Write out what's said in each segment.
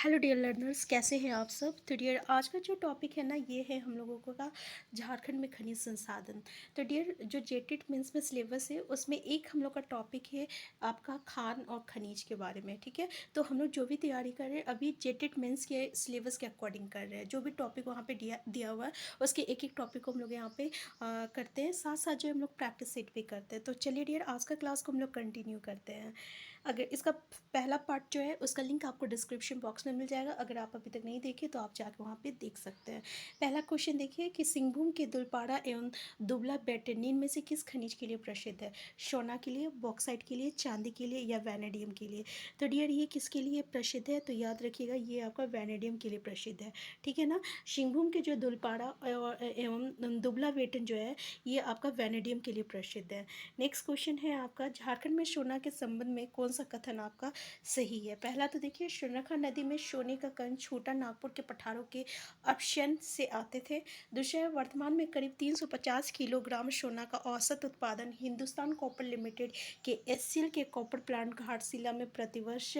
Hello dear learners, कैसे हैं आप सब। तो डियर आज का जो टॉपिक है ना, ये है हम लोगों को का झारखंड में खनिज संसाधन। तो डियर जो जेटेड मेंस में सिलेबस है उसमें एक हम लोग का टॉपिक है आपका खान और खनिज के बारे में। ठीक है, तो हम लोग जो भी तैयारी कर रहे हैं अभी जेटेड मेंस के सिलेबस के अकॉर्डिंग कर रहे हैं। जो भी टॉपिक वहाँ पे दिया हुआ है उसके एक एक टॉपिक को हम लोग यहाँ पे करते हैं, साथ साथ जो हम लोग प्रैक्टिस सेट भी करते हैं। तो चलिए डियर आज का क्लास को हम लोग कंटिन्यू करते हैं। अगर इसका पहला पार्ट जो है उसका लिंक आपको डिस्क्रिप्शन बॉक्स में मिल जाएगा। अगर आप अभी तक नहीं देखे तो आप जाकर वहाँ पे देख सकते हैं। पहला क्वेश्चन देखिए कि सिंहभूम के दुलपाड़ा एवं दुबला बेटनिन में से किस खनिज के लिए प्रसिद्ध है। सोना के लिए, बॉक्साइट के लिए, चांदी के लिए या वैनेडियम के लिए। तो डियर ये किसके लिए प्रसिद्ध है, तो याद रखिएगा ये आपका वैनेडियम के लिए प्रसिद्ध है। ठीक है ना। सिंहभूम के जो दुलपाड़ा एवं दुबला बेटन जो है ये आपका वैनेडियम के लिए प्रसिद्ध है। नेक्स्ट क्वेश्चन है आपका झारखंड में सोना के संबंध में कौन सा कथन आपका सही है। पहला तो देखिए सुनखा नदी में सोने का कण छोटा नागपुर के पठारों के अपशन से आते थे। दूसरा है वर्तमान में करीब 350 किलोग्राम सोना का औसत उत्पादन हिंदुस्तान कॉपर लिमिटेड के एससीएल के कॉपर प्लांट घाटशिला में प्रतिवर्ष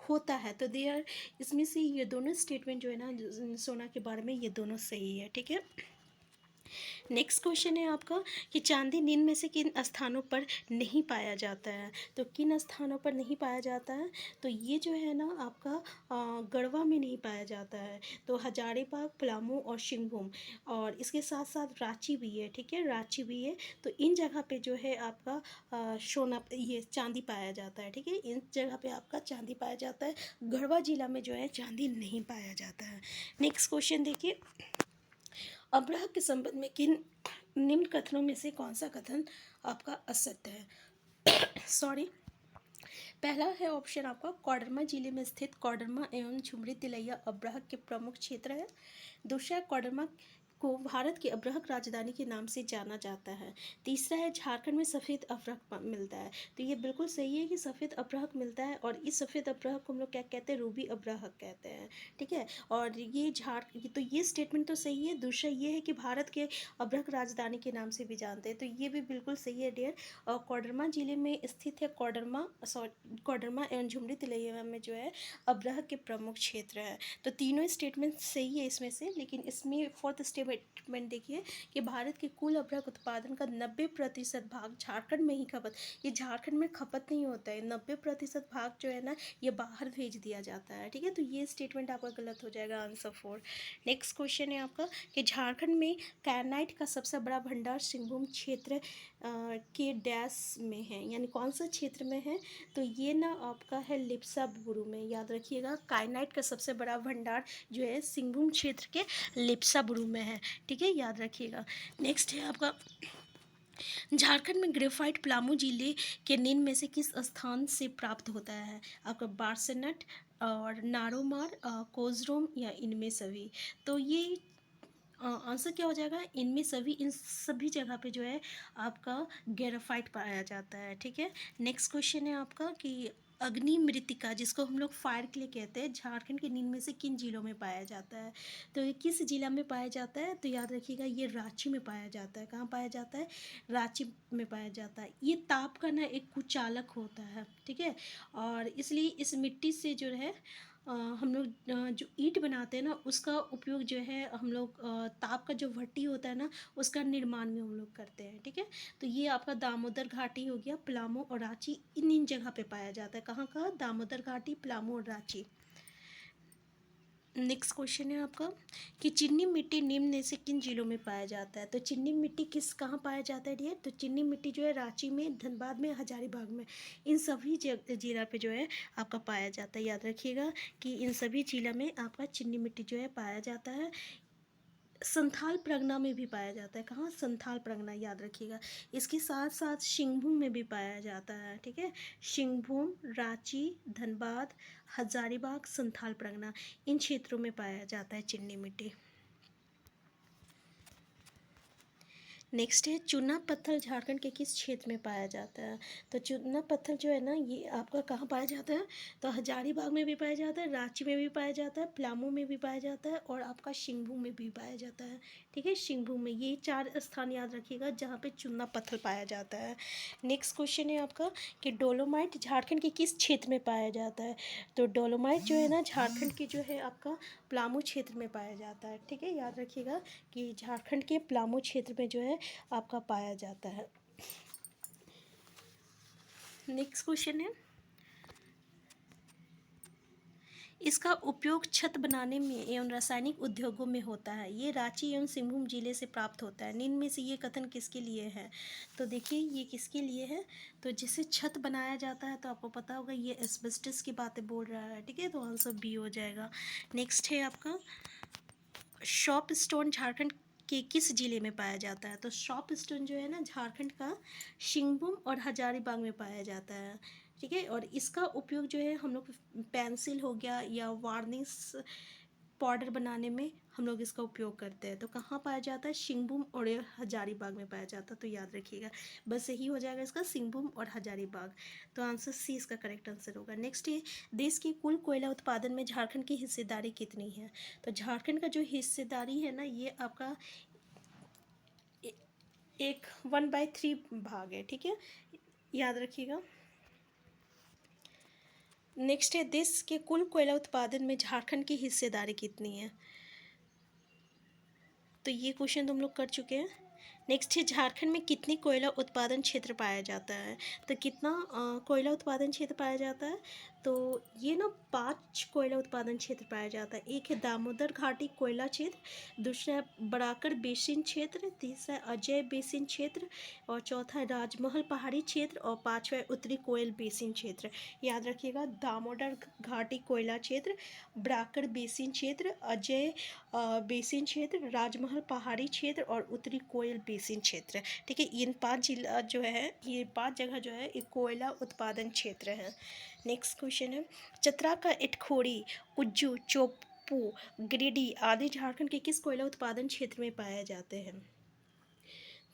होता है। तो देयर इसमें से ये दोनों स्टेटमेंट जो है ना सोना के बारे में ये दोनों सही है। ठीक है। नेक्स्ट क्वेश्चन है आपका कि चांदी निम्न में से किन स्थानों पर नहीं पाया जाता है। तो किन स्थानों पर नहीं पाया जाता है, तो ये जो है ना आपका गढ़वा में नहीं पाया जाता है। तो हजारीबाग, पलामू और सिंहभूम और इसके साथ साथ रांची भी है। ठीक है, रांची भी है। तो इन जगह पे जो है आपका सोना ये चांदी पाया जाता है। ठीक है, इन जगह पे आपका चांदी पाया जाता है। गढ़वा जिला में जो है चांदी नहीं पाया जाता है। नेक्स्ट क्वेश्चन देखिए, अब्रह के संबंध में किन निम्न कथनों में से कौन सा कथन आपका असत्य है। सॉरी। पहला है ऑप्शन आपका कोडरमा जिले में स्थित कोडरमा एवं झुमरी तिलैया अब्रह के प्रमुख क्षेत्र है। दूसरा कोडरमा को भारत की अब्रहक राजधानी के नाम से जाना जाता है। तीसरा है झारखंड में सफ़ेद अब्रहक मिलता है। तो ये बिल्कुल सही है कि सफ़ेद अब्रहक मिलता है और इस सफ़ेद अब्रहक को हम लोग क्या कहते हैं, रूबी अब्रहक कहते हैं। ठीक है, और ये तो ये स्टेटमेंट तो सही है। दूसरा ये है कि भारत के अब्रहक राजधानी के नाम से भी जानते हैं, तो ये भी बिल्कुल सही है डियर। और कोडरमा जिले में स्थित है कोडरमा एवं झुमरी तिलैया में जो है अब्रहक के प्रमुख क्षेत्र है। तो तीनों स्टेटमेंट सही है इसमें से, लेकिन इसमें फोर्थ स्टेटमेंट देखिए कि भारत के कुल अब्रहक उत्पादन का 90% भाग झारखंड में ही खपत, ये झारखंड में खपत नहीं होता है। 90% भाग जो है ना ये बाहर भेज दिया जाता है। ठीक है, तो ये स्टेटमेंट आपका गलत हो जाएगा, आंसर 4। नेक्स्ट क्वेश्चन है आपका कि झारखंड में कैनाइट का सबसे बड़ा भंडार सिंहभूम क्षेत्र के डैश में है, यानी कौन सा क्षेत्र में है, तो ये ना आपका है लिप्साबुरु में। याद रखिएगा काइनाइट का सबसे बड़ा भंडार जो है सिंहभूम क्षेत्र के लिप्साबुरु में है। ठीक है, याद रखिएगा। नेक्स्ट है आपका झारखंड में ग्रेफाइट पलामू जिले के निम्न में से किस स्थान से प्राप्त होता है। आपका बार्सनट और नारोमार, कोजरोम या इनमें सभी। तो ये आंसर क्या हो जाएगा, इनमें सभी। इन सभी जगह पे जो है आपका ग्रेफाइट पाया जाता है। ठीक है। नेक्स्ट क्वेश्चन है आपका कि अग्नि मृत्तिका जिसको हम लोग फायर के लिए कहते हैं झारखंड के निम्न में से किन जिलों में पाया जाता है। तो ये किस जिला में पाया जाता है, तो याद रखिएगा ये रांची में पाया जाता है। कहाँ पाया जाता है, रांची में पाया जाता है। ये ताप का ना एक कुचालक होता है। ठीक है, और इसलिए इस मिट्टी से जो है हम लोग जो ईंट बनाते हैं ना उसका उपयोग जो है हम लोग ताप का जो भट्टी होता है ना उसका निर्माण में हम लोग करते हैं। ठीक है, तो ये आपका दामोदर घाटी हो गया, पलामू और रांची, इन जगह पे पाया जाता है। कहाँ कहाँ, दामोदर घाटी, पलामू और रांची। नेक्स्ट क्वेश्चन है आपका कि चिन्नी मिट्टी निम्न में से किन जिलों में पाया जाता है। तो चिन्नी मिट्टी कहाँ पाया जाता है डियर, तो चिन्नी मिट्टी जो है रांची में, धनबाद में, हजारीबाग में, इन सभी जिला पे जो है आपका पाया जाता है। याद रखिएगा कि इन सभी जिला में आपका चिन्नी मिट्टी जो है पाया जाता है। संथाल परगना में भी पाया जाता है। कहाँ, संथाल परगना, याद रखिएगा। इसके साथ साथ सिंहभूम में भी पाया जाता है। ठीक है, सिंहभूम, रांची, धनबाद, हजारीबाग, संथाल परगना, इन क्षेत्रों में पाया जाता है चिन्नी मिट्टी। नेक्स्ट है चूना पत्थर झारखंड के किस क्षेत्र में पाया जाता है। तो चूना पत्थर जो है ना ये आपका कहाँ पाया जाता है, तो हजारीबाग में भी पाया जाता है, रांची में भी पाया जाता है, पलामू में भी पाया जाता है और आपका सिंहभूम में भी पाया जाता है। ठीक है, सिंहभूम में, ये 4 स्थान याद रखिएगा जहाँ पे चूना पत्थर पाया जाता है। नेक्स्ट क्वेश्चन है आपका कि डोलोमाइट झारखंड के किस क्षेत्र में पाया जाता है। तो डोलोमाइट जो है ना झारखंड की जो है आपका पलामू क्षेत्र में पाया जाता है। ठीक है, याद रखिएगा कि झारखंड के पलामू क्षेत्र में जो है आपका पाया जाता है। नेक्स्ट क्वेश्चन है इसका उपयोग छत बनाने में एवं रासायनिक उद्योगों में होता है। ये रांची एवं सिंहभूम जिले से प्राप्त होता है। निम्न में से ये कथन किसके लिए है। तो देखिए ये किसके लिए है, तो जिसे छत बनाया जाता है तो आपको पता होगा ये एस्बेस्टस की बातें बोल रहा है। ठीक है, तो आंसर बी हो जाएगा। नेक्स्ट है आपका शॉप स्टोन झारखंड के किस जिले में पाया जाता है। तो शॉप स्टोन जो है ना झारखंड का सिंहभूम और हजारीबाग में पाया जाता है। ठीक है, और इसका उपयोग जो है हम लोग पेंसिल हो गया या वार्निश पाउडर बनाने में हम लोग इसका उपयोग करते हैं। तो कहाँ पाया जाता है, सिंहभूम और हजारीबाग में पाया जाता है। तो याद रखिएगा, बस यही हो जाएगा इसका, सिंहभूम और हजारीबाग। तो आंसर सी इसका करेक्ट आंसर होगा। नेक्स्ट है देश की कुल कोयला उत्पादन में झारखंड की हिस्सेदारी कितनी है। तो झारखंड का जो हिस्सेदारी है ना ये आपका एक 1/3 भाग है। ठीक है, याद रखिएगा। नेक्स्ट है देश के कुल कोयला उत्पादन में झारखंड की हिस्सेदारी कितनी है। तो ये क्वेश्चन तुम लोग कर चुके हैं। नेक्स्ट है झारखंड में कितनी कोयला उत्पादन क्षेत्र पाया जाता है। तो कितना कोयला उत्पादन क्षेत्र पाया जाता है, तो ये ना 5 कोयला उत्पादन क्षेत्र पाया जाता है। एक है दामोदर घाटी कोयला क्षेत्र, दूसरा है बराकर बेसिन क्षेत्र, तीसरा है अजय बेसिन क्षेत्र और चौथा है राजमहल पहाड़ी क्षेत्र और पांचवा है उत्तरी कोयल बेसिन क्षेत्र। याद रखिएगा, दामोदर घाटी कोयला क्षेत्र, बराकर बेसिन क्षेत्र, अजय बेसिन क्षेत्र, राजमहल पहाड़ी क्षेत्र और उत्तरी कोयल बेसिन क्षेत्र। ठीक है, इन 5 जिला जो है, ये 5 जगह जो है ये कोयला उत्पादन क्षेत्र है। नेक्स्ट क्वेश्चन है चतरा का इटखोरी, उज्जू, चोपू, गिरिडीह आदि झारखंड के किस कोयला उत्पादन क्षेत्र में पाए जाते हैं।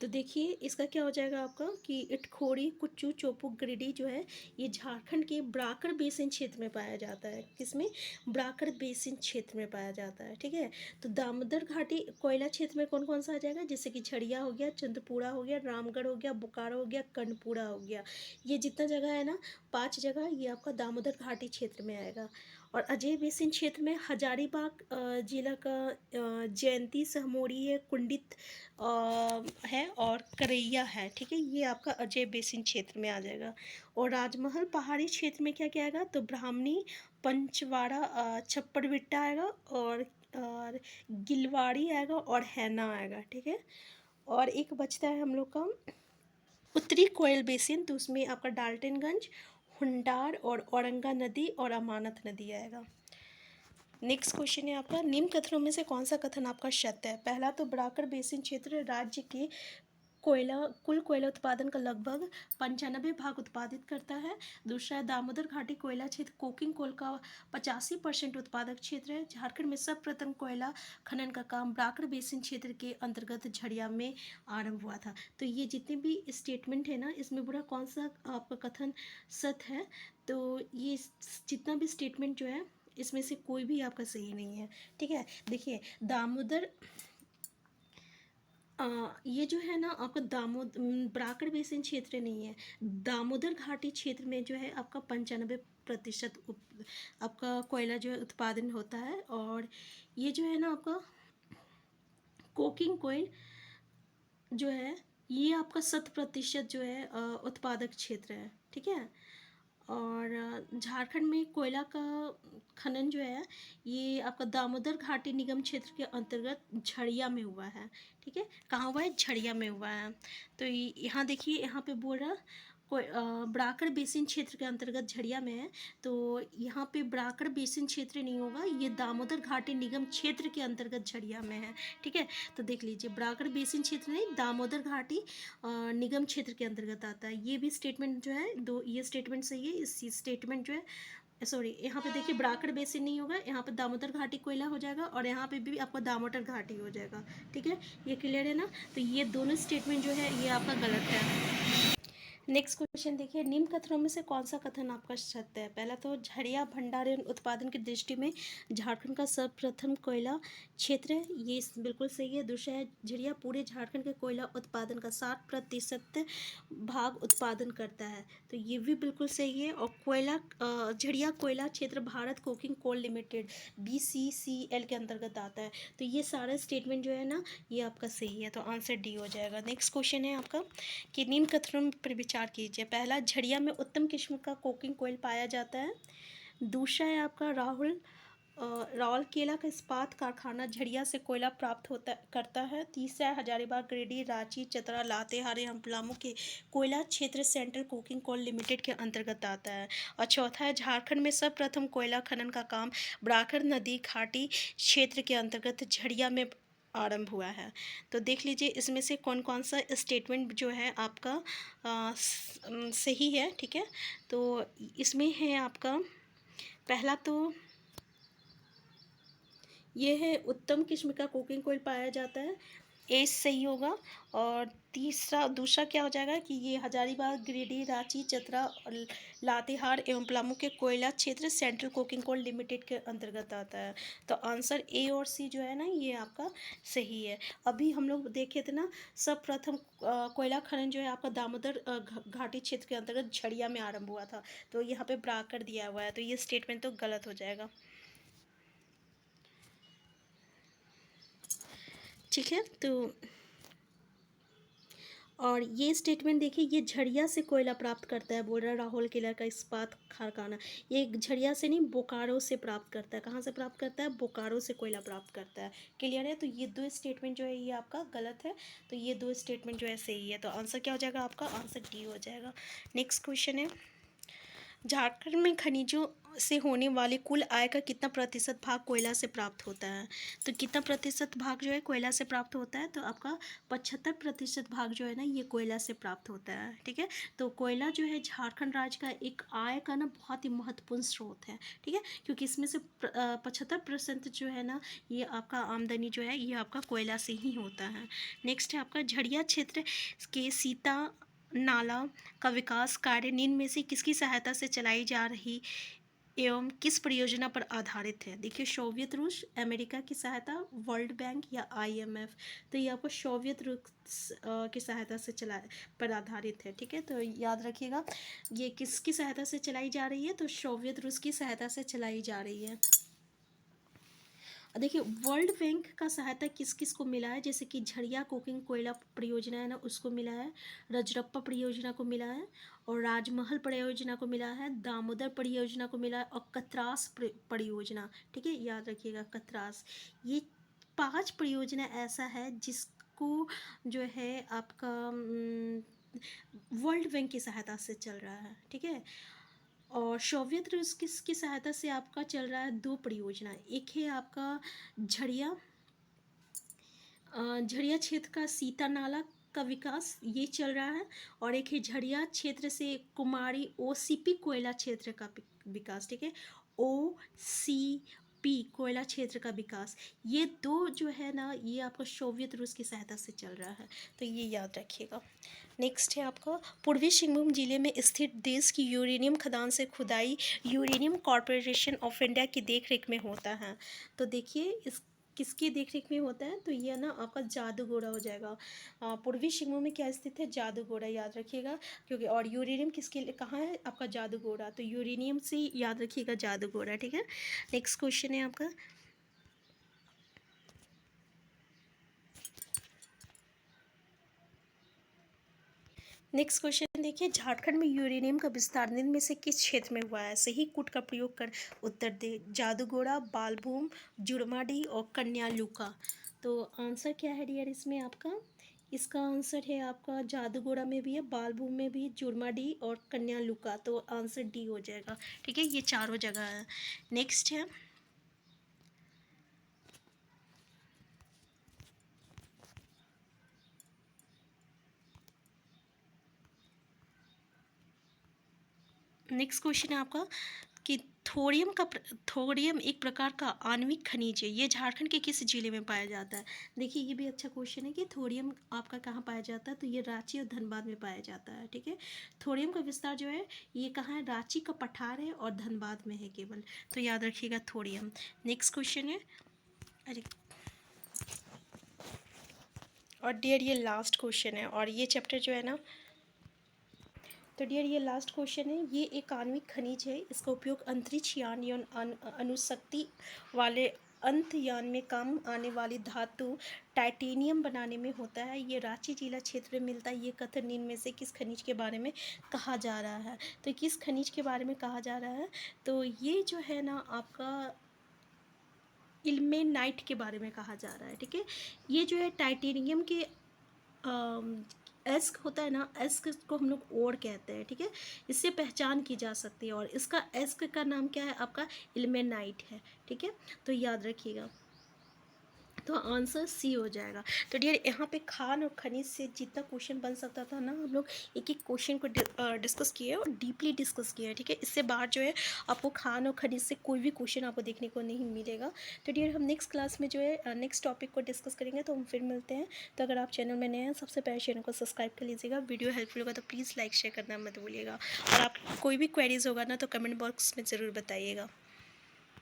तो देखिए इसका क्या हो जाएगा आपका कि इटखोरी, कुच्चू, चोपू, गिरिडीह जो है ये झारखंड के बराकर बेसिन क्षेत्र में पाया जाता है। किसमें, बराकर बेसिन क्षेत्र में पाया जाता है। ठीक है, तो दामोदर घाटी कोयला क्षेत्र में कौन कौन सा आ जाएगा, जैसे कि झरिया हो गया, चंदपुरा हो गया, रामगढ़ हो गया, बोकारो हो गया, कर्णपुरा हो गया। ये जितना जगह है ना 5 जगह ये आपका दामोदर घाटी क्षेत्र में आएगा। और अजय बेसिन क्षेत्र में हजारीबाग जिला का जयंती सहमोरी है, कुंडित है और करैया है। ठीक है, ये आपका अजय बेसिन क्षेत्र में आ जाएगा। और राजमहल पहाड़ी क्षेत्र में क्या क्या आएगा, तो ब्राह्मणी, पंचवाड़ा, छप्पड़विट्टा आएगा और गिलवाड़ी आएगा और हैना आएगा। ठीक है, और एक बचता है हम लोग का उत्तरी कोयल बेसिन, तो उसमें आपका डाल्टनगंज, हुंडार और औरंगा नदी और अमानत नदी आएगा। नेक्स्ट क्वेश्चन है आपका निम्न कथनों में से कौन सा कथन आपका सत्य है। पहला तो बराकर बेसिन क्षेत्र राज्य के कुल कोयला उत्पादन का लगभग 95 भाग उत्पादित करता है। दूसरा है दामोदर घाटी कोयला क्षेत्र कोकिंग कोल का 85% उत्पादक क्षेत्र है। झारखंड में सर्वप्रथम कोयला खनन का काम बराकर बेसिन क्षेत्र के अंतर्गत झड़िया में आरंभ हुआ था। तो ये जितने भी स्टेटमेंट है ना इसमें बुरा कौन सा आपका कथन सत्य है, तो ये जितना भी स्टेटमेंट जो है इसमें से कोई भी आपका सही नहीं है। ठीक है, देखिए दामोदर ये जो है ना आपका बराकर बेसिन क्षेत्र नहीं है, दामोदर घाटी क्षेत्र में जो है आपका 95% आपका कोयला जो है उत्पादन होता है। और ये जो है ना आपका कोकिंग कोयल जो है ये आपका 100% जो है उत्पादक क्षेत्र है। ठीक है, और झारखंड में कोयला का खनन जो है ये आपका दामोदर घाटी निगम क्षेत्र के अंतर्गत झड़िया में हुआ है। ठीक है, कहाँ हुआ है, झड़िया में हुआ है। तो यहाँ देखिए यहाँ पे बोल रहा बराकर बेसिन क्षेत्र के अंतर्गत झड़िया में है, तो यहाँ पे बराकर बेसिन क्षेत्र नहीं होगा, ये दामोदर घाटी निगम क्षेत्र के अंतर्गत झड़िया में है। ठीक है, तो देख लीजिए बराकर बेसिन क्षेत्र नहीं, दामोदर घाटी निगम क्षेत्र के अंतर्गत आता है। ये भी स्टेटमेंट जो है दो, ये स्टेटमेंट सही है, इस स्टेटमेंट जो है सॉरी, यहाँ पे देखिए ब्राकड़ बेसिन नहीं होगा, यहाँ पे दामोदर घाटी कोयला हो जाएगा और यहाँ पे भी आपका दामोदर घाटी हो जाएगा। ठीक है, ये क्लियर है ना। तो ये दोनों स्टेटमेंट जो है ये आपका गलत है। नेक्स्ट क्वेश्चन देखिए, निम्न कथनों में से कौन सा कथन आपका सत्य है। पहला तो झरिया भंडारण उत्पादन की दृष्टि में झारखंड का सर्वप्रथम कोयला क्षेत्र है, ये बिल्कुल सही है। दूसरा है, झरिया पूरे झारखंड के कोयला उत्पादन का 60% भाग उत्पादन करता है, तो ये भी बिल्कुल सही है। और कोयला झरिया कोयला क्षेत्र Bharat coking coal limited BCCL के अंतर्गत आता है। तो ये सारा स्टेटमेंट जो है ना ये आपका सही है, तो आंसर डी हो जाएगा। नेक्स्ट क्वेश्चन है आपका कि निम्न कथनों पर विचार कीजिए। पहला, झरिया में उत्तम किस्म का कोकिंग कोयल पाया जाता है। दूसरा है आपका राउरकेला का इस्पात कारखाना झरिया से कोयला प्राप्त करता है। तीसरा है हजारीबाग, गिरिडीह, रांची, चतरा, लातेहार एवं पलामू के कोयला क्षेत्र सेंट्रल कोकिंग कोल लिमिटेड के अंतर्गत आता है। और चौथा है, झारखंड में सर्वप्रथम कोयला खनन का काम ब्राकर नदी घाटी क्षेत्र के अंतर्गत झरिया में आरंभ हुआ है। तो देख लीजिए इसमें से कौन कौन सा स्टेटमेंट जो है आपका सही है। ठीक है, तो इसमें है आपका पहला तो ये है उत्तम किस्म का कोकिंग कोयल पाया जाता है, ए सही होगा। और दूसरा क्या हो जाएगा कि ये हजारीबाग, गिरिडीह, रांची, चतरा और लातेहार एवं पलामू के कोयला क्षेत्र सेंट्रल कोकिंग कोल लिमिटेड के अंतर्गत आता है। तो आंसर ए और सी जो है ना ये आपका सही है। अभी हम लोग देखे थे ना, सर्वप्रथम कोयला खनन जो है आपका दामोदर घाटी क्षेत्र के अंतर्गत झड़िया में आरंभ हुआ था, तो यहाँ पे ब्राकर दिया हुआ है, तो ये स्टेटमेंट तो गलत हो जाएगा। ठीक है, तो और ये स्टेटमेंट देखिए, ये झड़िया से कोयला प्राप्त करता है, बोल रहा है राहुल किला का इस्पात कारखाना। ये झड़िया से नहीं, बोकारो से प्राप्त करता है। कहाँ से प्राप्त करता है? बोकारो से कोयला प्राप्त करता है। क्लियर है, तो ये दो स्टेटमेंट जो है ये आपका गलत है, तो ये दो स्टेटमेंट जो है सही है। तो आंसर क्या हो जाएगा आपका? आंसर डी हो जाएगा। नेक्स्ट क्वेश्चन है, झारखंड में खनिजों से होने वाले कुल आय का कितना प्रतिशत भाग कोयला से प्राप्त होता है? तो कितना प्रतिशत भाग जो है कोयला से प्राप्त होता है? तो आपका 75% भाग जो है ना ये कोयला से प्राप्त होता है। ठीक है, तो कोयला जो है झारखंड राज्य का एक आय का ना बहुत ही महत्वपूर्ण स्रोत है। ठीक है, क्योंकि इसमें से 75% जो है ना ये आपका आमदनी जो है ये आपका कोयला से ही होता है। नेक्स्ट है आपका, झड़िया क्षेत्र के सीता नाला का विकास कार्य निम्न में से किसकी सहायता से चलाई जा रही एवं किस परियोजना पर आधारित है? देखिए, सोवियत रूस, अमेरिका की सहायता, वर्ल्ड बैंक या IMF। तो ये आपको सोवियत रूस की सहायता से पर आधारित है। ठीक है, तो याद रखिएगा ये किसकी सहायता से चलाई जा रही है? तो सोवियत रूस की सहायता से चलाई जा रही है। देखिए, वर्ल्ड बैंक का सहायता किस किस को मिला है? जैसे कि झड़िया कोकिंग कोयला परियोजना है ना उसको मिला है, रजरप्पा परियोजना को मिला है, और राजमहल परियोजना को मिला है, दामोदर परियोजना को मिला है, और कतरास परियोजना। ठीक है, याद रखिएगा कतरास। ये 5 परियोजना ऐसा है जिसको जो है आपका वर्ल्ड बैंक की सहायता से चल रहा है। ठीक है, और सोवियत रूस किसकी सहायता से आपका चल रहा है? 2 परियोजना, एक है आपका झड़िया झड़िया क्षेत्र का सीता नाला का विकास ये चल रहा है, और एक है झड़िया क्षेत्र से कुमारी OCP कोयला क्षेत्र का विकास। ठीक है, OCP कोयला क्षेत्र का विकास, ये दो जो है ना ये आपका सोवियत रूस की सहायता से चल रहा है, तो ये याद रखिएगा। नेक्स्ट है आपका, पूर्वी सिंहभूम जिले में स्थित देश की यूरेनियम खदान से खुदाई यूरेनियम कॉरपोरेशन ऑफ इंडिया की देखरेख में होता है। तो देखिए इस किसकी देखरेख में होता है? तो ये ना आपका जादूगोड़ा हो जाएगा। पूर्वी सिंहभूम में क्या स्थित है? जादूगोड़ा, याद रखिएगा। क्योंकि और यूरेनियम किसके लिए कहाँ है? आपका जादूगोड़ा, तो यूरेनियम से याद रखिएगा जादूगोड़ा। ठीक है, नेक्स्ट क्वेश्चन है आपका, नेक्स्ट क्वेश्चन देखिए, झारखंड में यूरेनियम का विस्तार निम्न में से किस क्षेत्र में हुआ है? सही कूट का प्रयोग कर उत्तर दे। जादूगोड़ा, बालभूम, जुड़माडी और कन्यालुका। तो आंसर क्या है डियर इसमें आपका? इसका आंसर है आपका जादूगोड़ा में भी है, बालभूम में भी, जुड़माडी और कन्यालुका। तो आंसर डी हो जाएगा। ठीक है, ये चारों जगह है। नेक्स्ट है, नेक्स्ट क्वेश्चन है आपका कि थोरियम एक प्रकार का आणविक खनिज है। ये झारखंड के किस जिले में पाया जाता है? देखिए ये भी अच्छा क्वेश्चन है कि थोरियम आपका कहाँ पाया जाता है, तो ये रांची और धनबाद में पाया जाता है। ठीक है, थोरियम का विस्तार जो है ये कहाँ है, रांची का पठार है और धनबाद में है केवल, तो याद रखिएगा थोरियम। नेक्स्ट क्वेश्चन है, अरे और डियर ये लास्ट क्वेश्चन है और ये चैप्टर जो है ना, तो डियर ये लास्ट क्वेश्चन है। ये एक आणविक खनिज है, इसका उपयोग अंतरिक्ष यान या अणुशक्ति वाले अंतयान में काम आने वाली धातु टाइटेनियम बनाने में होता है। ये रांची जिला क्षेत्र में मिलता है। ये कथन इनमें से किस खनिज के बारे में कहा जा रहा है? तो किस खनिज के बारे में कहा जा रहा है, तो ये जो है ना आपका इल्मेनाइट के बारे में कहा जा रहा है। ठीक है, ये जो है टाइटेनियम के एस्क होता है ना, एस्क को हम लोग ओर कहते हैं। ठीक है, इससे पहचान की जा सकती है और इसका एस्क का नाम क्या है, आपका इल्मेनाइट है। ठीक है, तो याद रखिएगा, तो आंसर सी हो जाएगा। तो डियर यहाँ पे खान और खनिज से जितना क्वेश्चन बन सकता था ना, हम लोग एक एक क्वेश्चन को डिस्कस किए और डीपली डिस्कस किए। ठीक है, इससे बाहर जो है आपको खान और खनिज से कोई भी क्वेश्चन आपको देखने को नहीं मिलेगा। तो डियर हम नेक्स्ट क्लास में जो है नेक्स्ट टॉपिक को डिस्कस करेंगे, तो हम फिर मिलते हैं। तो अगर आप चैनल में नए हैं, सबसे पहले चैनल को सब्सक्राइब कर लीजिएगा। वीडियो हेल्पफुल होगा तो प्लीज़ लाइक शेयर करना मत भूलिएगा, और आप कोई भी क्वेरीज होगा ना तो कमेंट बॉक्स में ज़रूर बताइएगा।